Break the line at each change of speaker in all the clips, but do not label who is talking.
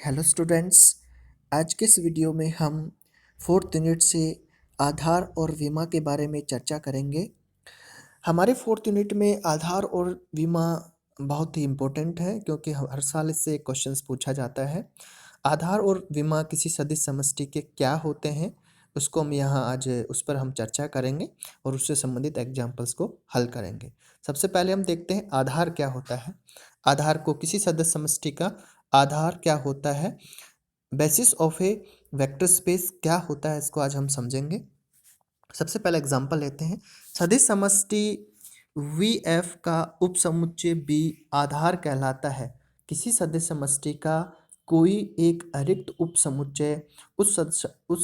Hello students. आज के इस वीडियो में हम फोर्थ यूनिट से आधार और बीमा के बारे में चर्चा करेंगे। हमारे फोर्थ यूनिट में आधार और बीमा बहुत ही इम्पोर्टेंट है क्योंकि हर साल इससे क्वेश्चंस पूछा जाता है। आधार और बीमा किसी सदिश समष्टि के क्या होते हैं, उसको हम यहाँ आज उस पर हम चर्चा करेंगे और उससे संबंधित एग्जाम्पल्स को हल करेंगे। सबसे पहले हम देखते हैं आधार क्या होता है। आधार को किसी सदस्य समष्टि का आधार क्या होता है, basis of A vector space क्या होता है, इसको आज हम समझेंगे। सबसे पहले एग्जांपल लेते हैं। सदिश समष्टि वी एफ का उपसमुच्चय बी आधार कहलाता है। किसी सदिश समष्टि का कोई एक अरिक्त उपसमुच्चय उस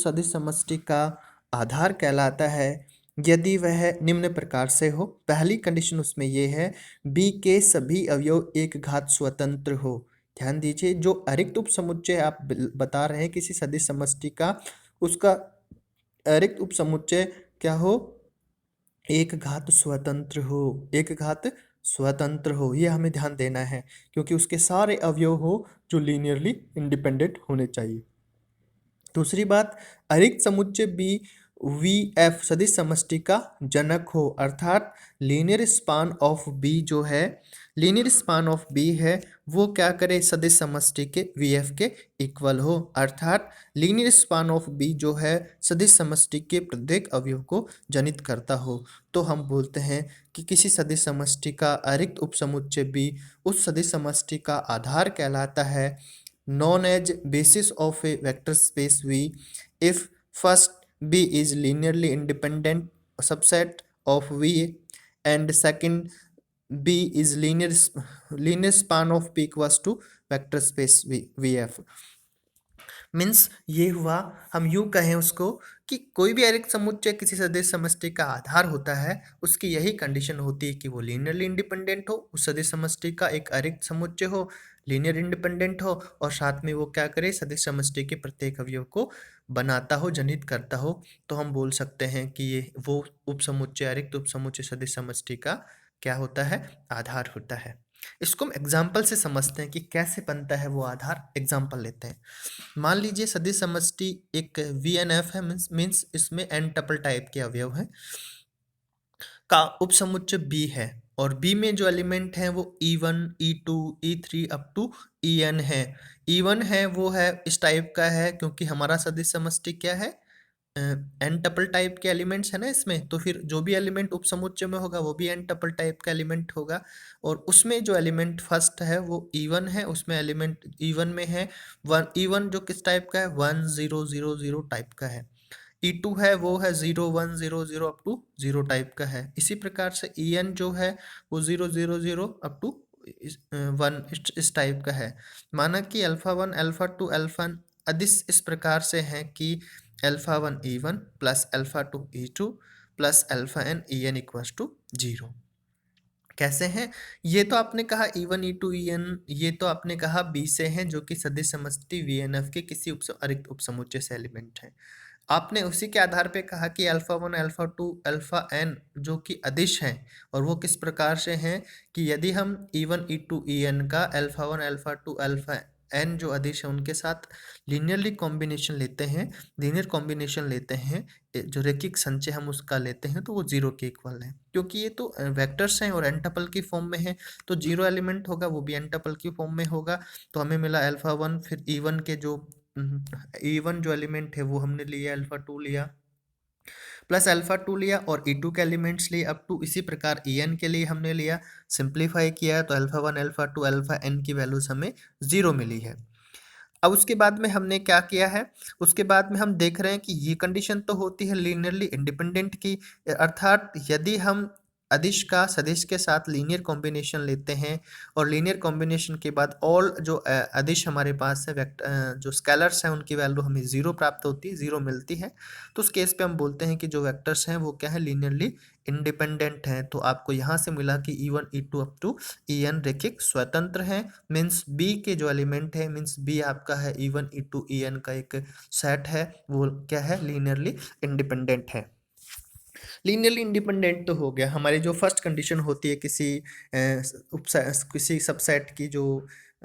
सदिश समष्टि का आधार कहलाता है यदि वह निम्न प्रकार से हो। पहली कंडीशन उसमें यह है बी के सभी अवयव एक घात स्वतंत्र हो। ध्यान दीजिए, जो अरिक्त उपसमुच्चय आप बता रहे हैं किसी सदिश समष्टि का, उसका अरिक्त उपसमुच्चय क्या हो, एक घात स्वतंत्र हो। एक घात स्वतंत्र हो, ये हमें ध्यान देना है क्योंकि उसके सारे अवयव हो जो लीनियरली इंडिपेंडेंट होने चाहिए। दूसरी बात, अरिक्त समुच्चय बी वी एफ सदिश समष्टि का जनक हो, अर्थात लीनियर स्पान ऑफ बी जो है, लीनियर स्पान ऑफ बी है वो क्या करे, सदिश समष्टि के वी एफ के इक्वल हो, अर्थात लीनियर स्पान ऑफ बी जो है सदिश समष्टि के प्रत्येक अवयव को जनित करता हो। तो हम बोलते हैं कि किसी सदिश समष्टि का अरिक्त उपसमुच्चय बी उस सदिश समष्टि का आधार कहलाता है, known as basis of a vector space V if first B is linearly independent subset of V and second B is linear span of P equals to vector space VF। Means ये हुआ, हम यूं कहें उसको कि कोई भी अरिक्त समुच्चय किसी सदिश समष्टि का आधार होता है, उसकी यही कंडीशन होती है कि वो लीनियरली इंडिपेंडेंट हो, उस सदिश समष्टि का एक अरिक्त समुच्चय हो, लीनियर इंडिपेंडेंट हो और साथ में वो क्या करे, सदिश समष्टि के प्रत्येक अवयव को बनाता हो, जनित करता हो। तो हम बोल सकते हैं कि ये वो उपसमुच्चय अरिक्त उपसमुच्चय सदिश समष्टि का क्या होता है, आधार होता है। इसको हम एग्जाम्पल से समझते हैं कि कैसे बनता है वो आधार। एग्जाम्पल लेते हैं। मान लीजिए सदिश समष्टि एक वी एन एफ है, मीन्स इसमें एन टपल टाइप के अवयव हैं का उपसमुच्चय बी है और बी में जो एलिमेंट हैं वो E1, E2, E3 up to En है। E1 है वो है इस टाइप का है क्योंकि हमारा सदिश समष्टि क्या है, एन टपल टाइप के एलिमेंट्स है ना इसमें, तो फिर जो भी एलिमेंट उपसमुच्चय में होगा वो भी एन टपल टाइप का एलिमेंट होगा। और उसमें जो एलिमेंट फर्स्ट है वो E1 है, उसमें एलिमेंट E1 में है वन, E1 जो किस टाइप का है, 1 0 0 0 टाइप का है। E2 है वो है 0 1 0 0 अप टू 0 टाइप का है। इसी प्रकार से En जो है वो 0 0 0 अप टू 1 इस टाइप का है। माना कि अल्फा 1 अल्फा 2 अल्फा अदिश इस प्रकार से है कि alpha 1 E1 plus alpha 2 E2 plus alpha n En equals to 0। कैसे हैं ये, तो आपने कहा E1 E2 En, ये तो आपने कहा बी से हैं जो कि सदिश समष्टि VNF के किसी अरिक्त उपसमुच्चय से एलिमेंट हैं। आपने उसी के आधार पे कहा कि अल्फा 1 अल्फा 2 अल्फा n जो कि अदिश हैं और वो किस प्रकार से हैं कि यदि हम E1 E2 En का अल्फा 1 अल्फा 2 अल्फा n जो अदिश है उनके साथ लीनियरली कॉम्बिनेशन लेते हैं, लीनियर कॉम्बिनेशन लेते हैं, जो रैखिक संचय हम उसका लेते हैं तो वो 0 के इक्वल है क्योंकि ये तो वेक्टर्स हैं और एन टपल की फॉर्म में है तो 0 एलिमेंट होगा वो भी एन टपल की फॉर्म में होगा। तो हमें मिला अल्फा 1, फिर E1 के जो E1 जो एलिमेंट है वो हमने लिया, अल्फा 2 लिया प्लस अल्फा 2 लिया और E2 के एलिमेंट्स लिए अप टू, इसी प्रकार En के लिए हमने लिया, सिंप्लीफाई किया तो अल्फा 1 अल्फा 2 अल्फा n की वैल्यूज हमें 0 मिली है। अब उसके बाद में हमने क्या किया है, उसके बाद में हम देख रहे हैं कि ये कंडीशन तो होती है लीनियरली इंडिपेंडेंट की, अर्थात यदि हम अदिश का सदिश के साथ लीनियर कॉम्बिनेशन लेते हैं और लीनियर कॉम्बिनेशन के बाद ऑल जो अदिश हमारे पास है जो स्केलर्स हैं उनकी वैल्यू हमें 0 प्राप्त होती है, 0 मिलती है। तो उस केस पे हम बोलते हैं कि जो वेक्टर्स हैं वो क्या है, लीनियरली इंडिपेंडेंट हैं। तो आपको यहाँ से मिला कि E1 E2 up to En रैखिक स्वतंत्र हैं, मीन्स बी के जो एलिमेंट है, मीन्स बी आपका है E1 E2 En का एक सेट है, वो क्या है, लीनियरली इंडिपेंडेंट है। लीनियरली इंडिपेंडेंट तो हो गया, हमारी जो फर्स्ट कंडीशन होती है किसी किसी सबसेट की जो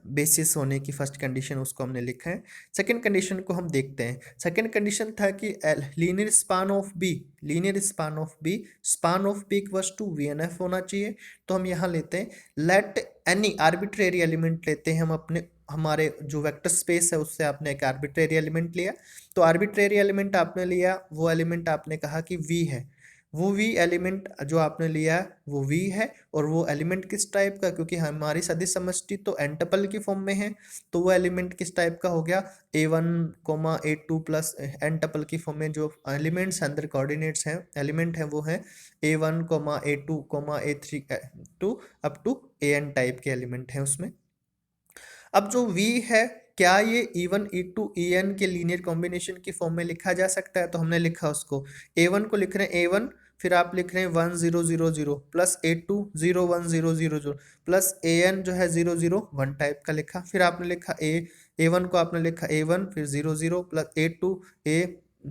बेसिस होने की फर्स्ट कंडीशन उसको हमने लिखा है। सेकंड कंडीशन को हम देखते हैं। सेकंड कंडीशन था कि linear span of B, linear span of B, span of B equals to V N F होना चाहिए। तो हम यहाँ लेते हैं लेट एनी आर्बिट्रेरी एलिमेंट लेते हैं हम अपने, हमारे जो वेक्टर स्पेस है उससे आपने एक आर्बिट्रेरी एलिमेंट लिया। तो आर्बिट्रेरी एलिमेंट आपने लिया, वो एलिमेंट आपने कहा कि वी है, वो वी एलिमेंट जो आपने लिया वो वी है। और वो एलिमेंट किस टाइप का, क्योंकि हमारी सदिश समष्टि तो एन टपल की फॉर्म में है, तो वो एलिमेंट किस टाइप का हो गया, A1 A2 plus n tuple की फॉर्म में जो एलिमेंट्स अंदर कोऑर्डिनेट्स हैं एलिमेंट है वो है A1 A2 A3 to up to AN type के एलिमेंट हैं उसमें। अब जो V है, क्या ये E1 E2 EN के लीनियर कॉम्बिनेशन की फॉर्म में लिखा जा सकता है? तो हमने लिखा उसको, A1 को लिख रहे हैं A1, फिर आप लिख रहे हैं 1 0 0 0 प्लस A2 0 1 0 0 0 प्लस AN जो है 0 0 1 टाइप का लिखा। फिर आपने लिखा A1 को आपने लिखा A1 फिर 0 0 प्लस A2 A,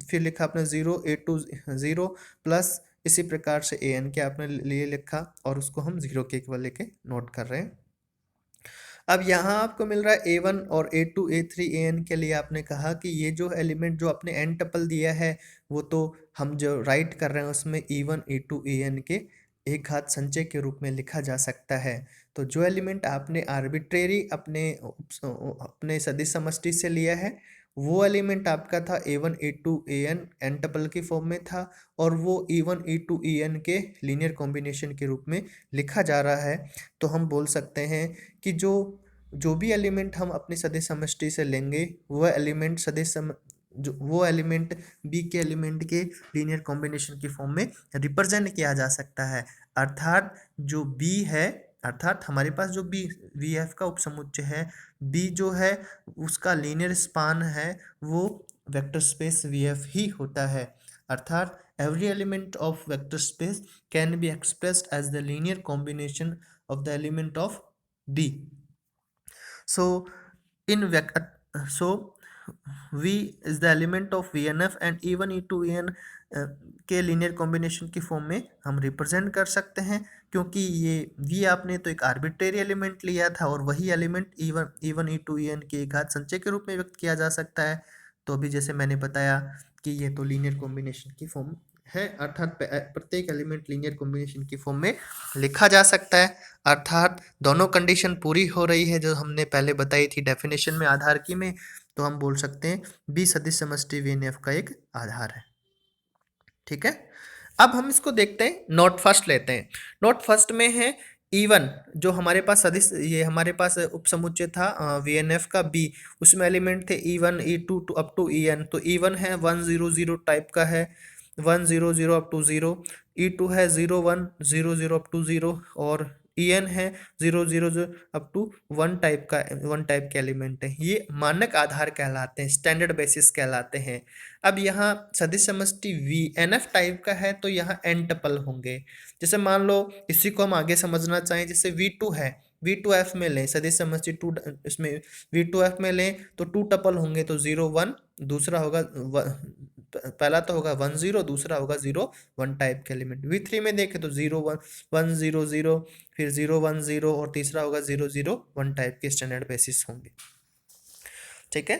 फिर लिखा आपने 0 A2 0 प्लस इसी प्रकार से AN के आपने लिए लिखा और उसको हम 0 के इक्वल लेके नोट कर रहे हैं। अब यहाँ आपको मिल रहा है A1 और A2 A3 AN के लिए आपने कहा कि ये जो एलिमेंट जो आपने एन टपल दिया है वो तो हम जो राइट कर रहे हैं उसमें E1 E2 AN के एक घात संचय के रूप में लिखा जा सकता है। तो जो एलिमेंट आपने आर्बिट्रेरी अपने सदिश समष्टि से लिया है वो एलिमेंट आपका था A1 A2 AN n tuple की फॉर्म में था, और वो E1 E2 EN के लीनियर कॉम्बिनेशन के रूप में लिखा जा रहा है। तो हम बोल सकते हैं कि जो भी एलिमेंट हम अपनी सदिश समष्टि से लेंगे वह एलिमेंट वो एलिमेंट बी के एलिमेंट के लीनियर कॉम्बिनेशन की फॉर्म में रिप्रेजेंट किया जा सकता है। अर्थात जो बी है, अर्थात हमारे पास जो बी वी एफ का उपसमुच्चय है, बी जो है उसका लीनियर स्पान है वो वेक्टर स्पेस वी एफ ही होता है। अर्थात every element of vector space can be expressed as the linear combination of the element of B. So in so V is the element of VNF and E1 E2 EN के linear combination की form में हम represent कर सकते हैं, क्योंकि ये V आपने तो एक आर्बिट्रेरी एलिमेंट लिया था और वही एलिमेंट E1 E2 EN के एक घात संचय के रूप में व्यक्त किया जा सकता है। तो अभी जैसे मैंने बताया कि ये तो लीनियर कॉम्बिनेशन की फॉर्म है, अर्थात प्रत्येक एलिमेंट लीनियर कॉम्बिनेशन की फॉर्म में लिखा जा सकता है। अर्थात दोनों कंडीशन पूरी हो रही है जो हमने पहले बताई थी डेफिनेशन में आधार की में, तो हम बोल सकते हैं बी सदिश समष्टि VNF का एक आधार है। ठीक है, अब हम इसको देखते हैं, नोट फर्स्ट लेते हैं। नोट फर्स्ट में है E1 जो हमारे पास सदिश, ये हमारे पास उपसमुच्चय था VNF का B, उसमें एलिमेंट थे E1 E2 to up to EN। तो E1 है 1 0 0 टाइप का है, 1 0 0 अप टू 0। E2 है 0 1 0 0 अप टू 0 और EN है 0 0 0 अप टू 1 टाइप के एलिमेंट है। ये मानक आधार कहलाते हैं, स्टैंडर्ड बेसिस कहलाते हैं। अब यहाँ सदिश समष्टि VNF टाइप का है तो यहाँ एन टपल होंगे। जैसे मान लो इसी को हम आगे समझना चाहें, जैसे V2 है, V2F में लें सदिश समष्टि 2, इसमें V2F में लें तो 2 टपल होंगे, तो 0 1, दूसरा होगा पहला तो होगा 1 0, दूसरा होगा 0 1 टाइप के एलिमेंट। V3 में देखें तो 0 1 1 0 0, फिर 0 1 0 और तीसरा होगा 0 0 1 टाइप के स्टैंडर्ड बेसिस होंगे। ठीक है,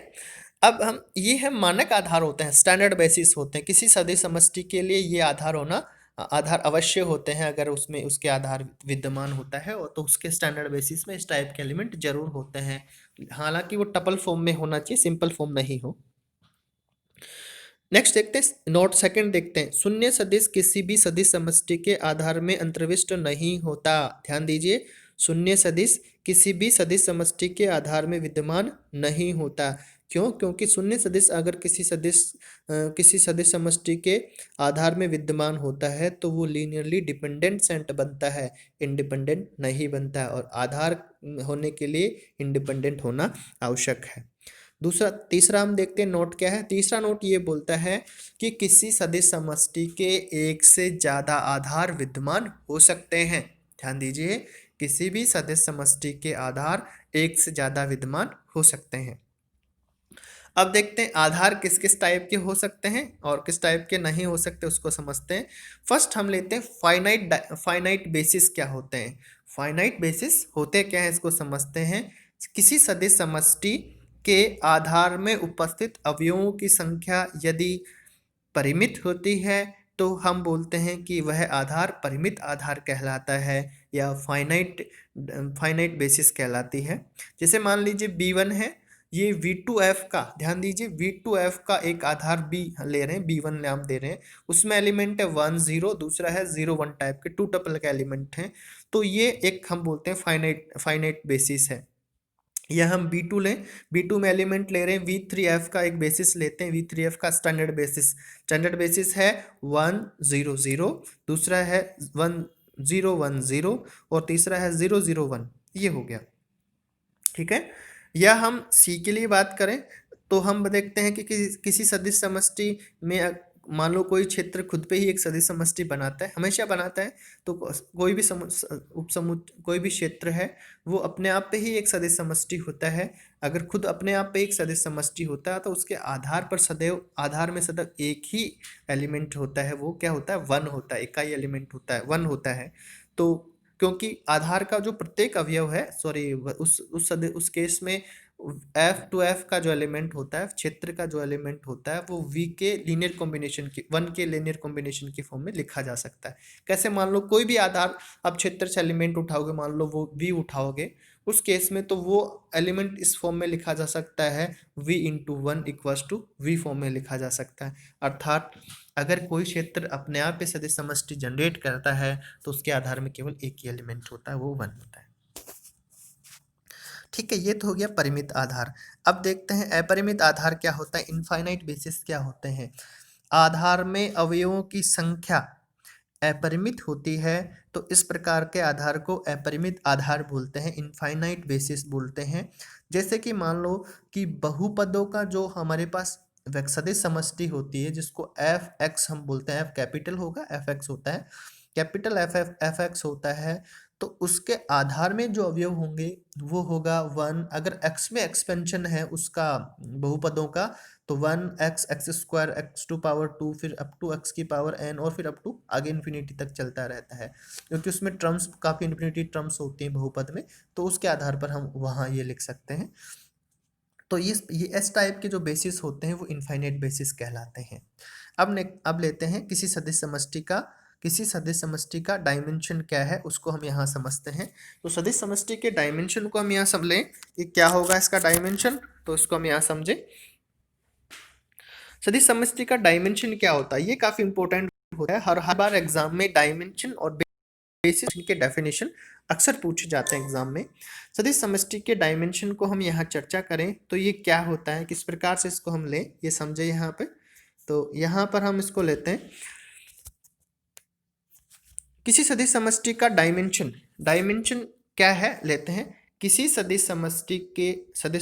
अब हम ये है मानक आधार होते हैं, स्टैंडर्ड बेसिस होते हैं। किसी सदिश समष्टि के लिए ये आधार अवश्य होते हैं। अगर उसमें उसके आधार विद्यमान होता है और तो उसके स्टैंडर्ड बेसिस में इस टाइप के एलिमेंट जरूर होते हैं, हालांकि वो टपल फॉर्म में होना चाहिए, सिंपल फॉर्म नहीं हो। नेक्स्ट देखते हैं, नोट सेकंड देखते हैं, शून्य सदिश किसी भी सदिश समष्टि के आधार में अंतर्विष्ट नहीं होता। ध्यान दीजिए, शून्य सदिश किसी भी सदिश समष्टि के आधार में विद्यमान नहीं होता। क्यों? क्योंकि शून्य सदिश अगर किसी सदिश समष्टि के आधार में विद्यमान होता है तो वो लीनियरली डिपेंडेंट सेट बनता है, इंडिपेंडेंट नहीं बनता है, और आधार होने के लिए इंडिपेंडेंट होना आवश्यक है। तीसरा हम देखते हैं नोट क्या है। तीसरा नोट ये बोलता है कि किसी सदिश समष्टि के एक से ज्यादा आधार विद्यमान हो सकते हैं। ध्यान दीजिए, किसी भी सदिश समष्टि के आधार एक से ज्यादा विद्यमान हो सकते हैं। अब देखते हैं आधार किस किस टाइप के हो सकते हैं और किस टाइप के नहीं हो सकते, उसको समझते हैं। फर्स्ट हम लेते हैं फाइनाइट बेसिस क्या होते हैं। फाइनाइट बेसिस होते क्या है इसको समझते हैं। किसी सदिश समष्टि के आधार में उपस्थित अवयवों की संख्या यदि परिमित होती है तो हम बोलते हैं कि वह आधार परिमित आधार कहलाता है या फाइनाइट बेसिस कहलाती है। जैसे मान लीजिए B1 है, ये V2F का, ध्यान दीजिए V2F का एक आधार B ले रहे हैं, B1 नाम दे रहे हैं, उसमें एलिमेंट है 1 0, दूसरा है 0 1 टाइप के टू टपल का एलिमेंट है, तो ये एक हम बोलते हैं फाइनाइट बेसिस है। यह हम B2 लें, B2 में एलिमेंट ले रहे हैं V3F का एक बेसिस लेते हैं, V3F का स्टैंडर्ड बेसिस है 1 0 0, दूसरा है 1 0 1 0 और तीसरा है 0 0 1। ये हो गया, ठीक है। या हम C के लिए बात करें तो हम देखते हैं कि किसी सदिश समष्टि में मान लो कोई क्षेत्र खुद पे ही एक सदिश समष्टि बनाता है, हमेशा बनाता है, तो कोई भी कोई भी क्षेत्र है वो अपने आप पे ही एक सदिश समष्टि होता है। अगर खुद अपने आप पे एक सदिश समष्टि होता है तो उसके आधार पर आधार में सदैव एक ही एलिमेंट होता है, वो क्या होता है, 1 होता है, इकाई एलिमेंट होता है, 1 होता है। तो क्योंकि आधार का जो प्रत्येक अवयव है, सॉरी उस केस में F2F का जो एलिमेंट होता है, क्षेत्र का जो एलिमेंट होता है, वो V के लीनियर कॉम्बिनेशन की 1 के लीनियर कॉम्बिनेशन की फॉर्म में लिखा जा सकता है। कैसे, मान लो कोई भी आधार आप क्षेत्र से एलिमेंट उठाओगे, मान लो वो V उठाओगे, उस केस में तो वो एलिमेंट इस फॉर्म में लिखा जा सकता है V into 1 equals to V form में लिखा जा सकता है। अर्थात अगर कोई क्षेत्र अपने आप पे सदिश समष्टि जनरेट करता है तो उसके आधार में केवल एक ही एलिमेंट होता है, वो 1 होता है। ठीक है, ये तो हो गया परिमित आधार। अब देखते हैं अपरिमित आधार क्या होता है, इनफाइनाइट बेसिस क्या होते हैं। आधार में अवयवों की संख्या अपरिमित होती है तो इस प्रकार के आधार को अपरिमित आधार बोलते हैं, इनफाइनाइट बेसिस बोलते हैं। जैसे कि मान लो कि बहुपदों का जो हमारे पास सदिश समष्टि होती है जिसको एफ एक्स हम बोलते हैं, एफ कैपिटल होगा, एफ एक्स होता है, कैपिटल एफ एक्स होता है, तो उसके आधार में जो अवयव होंगे वो होगा 1। अगर x में एक्सपेंशन है उसका बहुपदों का तो 1x x square x to power 2 फिर अप टू x की पावर n और फिर अप टू आगे इन्फिनिटी तक चलता रहता है, क्योंकि उसमें टर्म्स काफ़ी इन्फिनिटी टर्म्स होती हैं बहुपद में, तो उसके आधार पर हम वहाँ ये लिख सकते हैं। तो ये एस टाइप के जो बेसिस होते हैं वो इनफाइनाइट बेसिस कहलाते हैं। अब लेते हैं किसी सदिश समष्टि का डायमेंशन क्या है उसको हम यहाँ समझते हैं। तो सदिश समष्टि के डायमेंशन को हम यहाँ समझ लें कि क्या होगा इसका डायमेंशन, तो इसको हम यहाँ समझें। सदिश समष्टि का डायमेंशन क्या होता है, ये काफी इंपॉर्टेंट होता है। हर बार एग्जाम में डायमेंशन और बेसिस के डेफिनेशन अक्सर पूछे जाते हैं एग्जाम में। सदिश समष्टि के डायमेंशन को हम यहाँ चर्चा करें तो ये क्या होता है, किस प्रकार से इसको हम लें, ये समझे यहाँ पे। तो यहाँ पर हम इसको लेते हैं, किसी सदिश समष्टि का डायमेंशन क्या है, लेते हैं किसी सदिश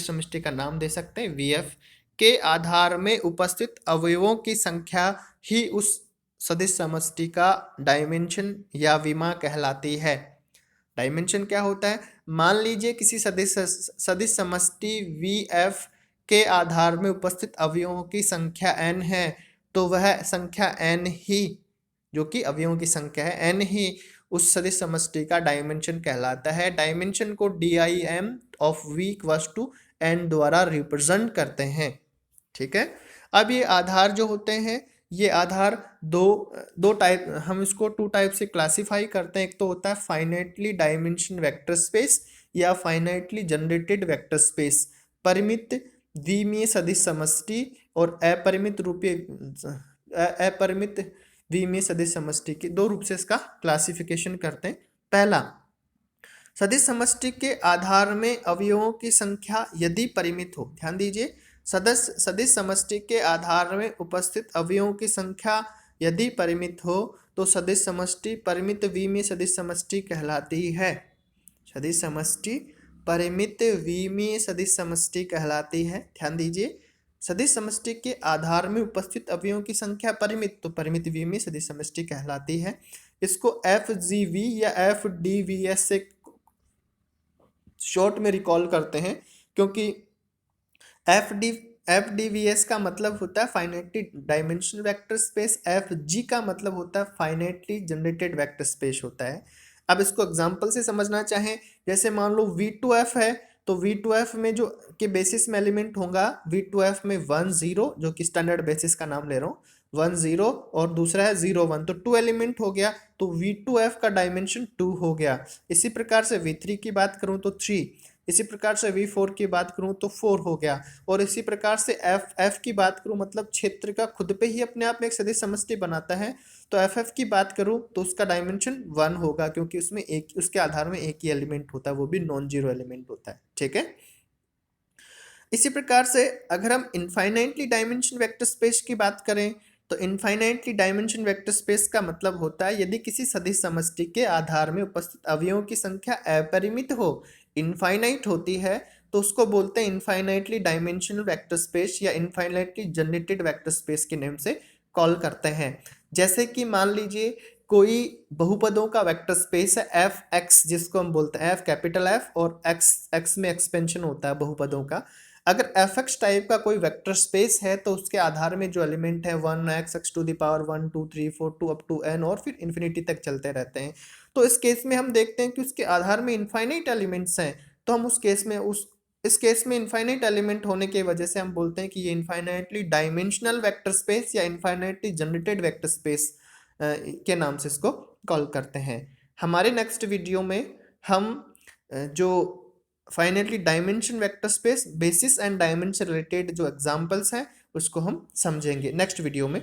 समष्टि का नाम दे सकते हैं VF के आधार में उपस्थित अवयवों की संख्या ही उस सदिश समष्टि का डायमेंशन या विमा कहलाती है। डायमेंशन क्या होता है, मान लीजिए किसी सदिश समष्टि VF के आधार में उपस्थित अवयवों की संख्या n है, तो वह संख्या n ही, जो कि अवयवों की संख्या है n ही, उस सदिश समष्टि का डायमेंशन कहलाता है। डायमेंशन को DIM of V equals to n द्वारा रिप्रेजेंट करते हैं। ठीक है, अब ये आधार जो होते हैं, ये आधार दो टाइप, हम इसको 2 टाइप से क्लासिफाई करते हैं। एक तो होता है फाइनाइटली डायमेंशन वेक्टर स्पेस या फाइनाइटली जनरेटेड वेक्टर स्पेस, परिमित द्विमीय सदिश समष्टि और अपरिमित द्विमीय सदिश समष्टि के 2 रूप से इसका क्लासिफिकेशन करते हैं। पहला, सदिश समष्टि के आधार में अवयवों की संख्या यदि परिमित हो, ध्यान दीजिए, सदिश समष्टि के आधार में उपस्थित अवयवों की संख्या यदि परिमित हो तो सदिश समष्टि परिमित विमीय सदिश समष्टि कहलाती है। सदिश समष्टि परिमित विमीय सदिश समष्टि कहलाती है। ध्यान दीजिए, सदिश समष्टि के आधार में उपस्थित अवयवों की संख्या परिमित, तो परिमित विमीय सदिश समष्टि कहलाती है। इसको FGV या FDVS से शॉर्ट में रिकॉल करते हैं, क्योंकि FDVS का मतलब होता है finitely dimensional vector space, FG का मतलब होता है फाइनाइटली जनरेटेड वेक्टर स्पेस होता है। अब इसको एग्जांपल से समझना चाहें, जैसे मान लो V2F है, तो V2F में जो के बेसिस में एलिमेंट होगा, V2F में 1 0 जो कि स्टैंडर्ड बेसिस का नाम ले रहा हूँ, 1 0 और दूसरा है 0 1, तो 2 एलिमेंट हो गया, तो V2F का डायमेंशन 2 हो गया। इसी प्रकार से V3 की बात करूँ तो 3, इसी प्रकार से V4 की बात करूँ तो 4 हो गया, और इसी प्रकार से F की बात करूँ मतलब क्षेत्र का खुद पे ही अपने आप में एक सदिश समष्टि बनाता है, तो FF की बात करूँ तो उसका डायमेंशन 1 होगा, क्योंकि उसमें एक उसके आधार में एक ही एलिमेंट होता है, वो भी नॉन जीरो एलिमेंट होता है। ठीक है, इसी प्रकार से अगर हम इनफाइनाइटली डायमेंशन वेक्टर स्पेस की बात करें, तो इनफाइनाइटली डायमेंशन वेक्टर स्पेस का मतलब होता है यदि किसी सदिश समष्टि के आधार में उपस्थित अवयवों की संख्या अपरिमित हो, इनफाइनाइट होती है, तो उसको बोलते हैं इनफाइनाइटली डायमेंशनल वेक्टर स्पेस या इनफाइनाइटली जनरेटेड वेक्टर स्पेस के नेम से कॉल करते हैं। जैसे कि मान लीजिए कोई बहुपदों का वेक्टर स्पेस है एफ एक्स, जिसको हम बोलते हैं एफ कैपिटल एफ, और एक्स एक्स में एक्सपेंशन होता है बहुपदों का। अगर एफ एक्स टाइप का कोई वेक्टर स्पेस है तो उसके आधार में जो एलिमेंट है 1x to the power 1 2 3 4 2 up to n और फिर इन्फिनिटी तक चलते रहते हैं। तो इस केस में हम देखते हैं कि उसके आधार में इनफाइनाइट एलिमेंट्स हैं, तो हम उस केस में इस केस में इनफाइनाइट एलिमेंट होने की वजह से हम बोलते हैं कि ये इनफाइनाइटली डायमेंशनल वेक्टर स्पेस या इनफाइनाइटली जनरेटेड वेक्टर स्पेस के नाम से इसको कॉल करते हैं। हमारे नेक्स्ट वीडियो में हम जो finally dimension vector space basis and dimension related जो एग्जांपल्स हैं उसको हम समझेंगे नेक्स्ट वीडियो में।